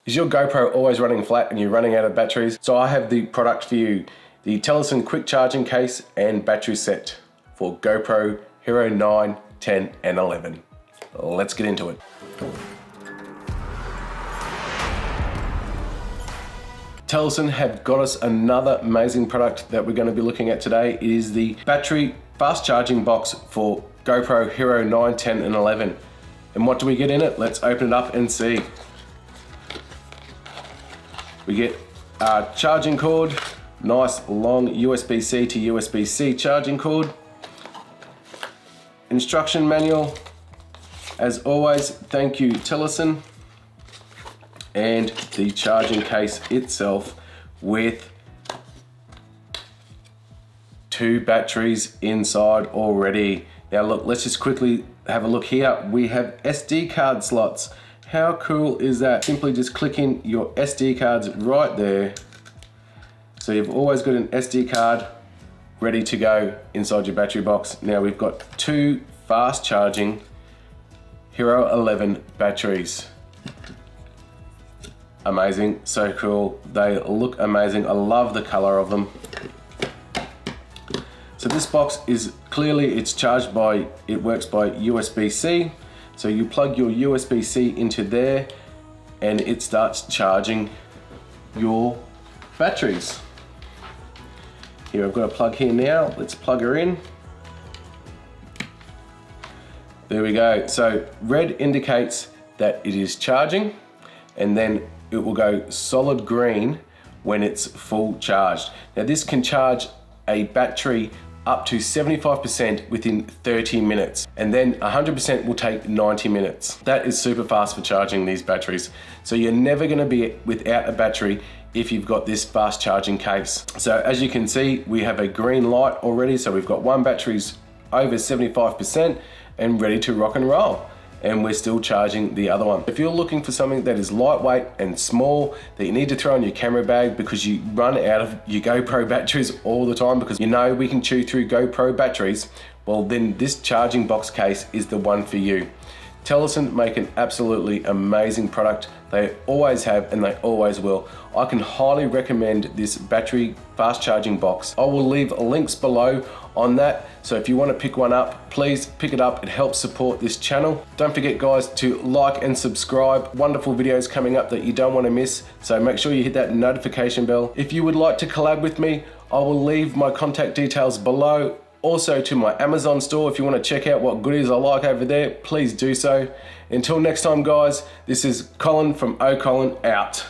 Is your GoPro always running flat and you're running out of batteries? So I have the product for you, the TELESIN quick charging case and battery set for GoPro Hero 9, 10 and 11. Let's get into it. TELESIN have got us another amazing product that we're going to be looking at today. It is the battery fast charging box for GoPro Hero 9, 10 and 11. And what do we get in it? Let's open it up and see. We get our charging cord, nice long USB-C to USB-C charging cord. Instruction manual, as always, thank you TELESIN. And the charging case itself with 2 batteries inside already. Now look, let's just quickly have a look here. We have SD card slots. How cool is that? Simply just click in your SD cards right there. So you've always got an SD card ready to go inside your battery box. Now we've got 2 fast charging Hero 11 batteries. Amazing, so cool. They look amazing. I love the color of them. So this box is clearly, it works by USB-C. So you plug your USB-C into there and it starts charging your batteries. Here I've got a plug here now. Let's plug her in. There we go. So red indicates that it is charging, and then it will go solid green when it's full charged. Now this can charge a battery up to 75% within 30 minutes, and then 100% will take 90 minutes. That is super fast for charging these batteries. So you're never gonna be without a battery if you've got this fast charging case. So as you can see, we have a green light already. So we've got one battery's over 75% and ready to rock and roll. And we're still charging the other one. If you're looking for something that is lightweight and small that you need to throw in your camera bag because you run out of your GoPro batteries all the time, because you know we can chew through GoPro batteries, well then this charging box case is the one for you. TELESIN make an absolutely amazing product. They always have and they always will. I can highly recommend this battery fast charging box. I will leave links below on that. So if you want to pick one up, please pick it up. It helps support this channel. Don't forget guys to like and subscribe. Wonderful videos coming up that you don't want to miss. So make sure you hit that notification bell. If you would like to collab with me, I will leave my contact details below. Also to my Amazon store, if you want to check out what goodies I like over there, please do so. Until next time guys, this is Colin from OColin out.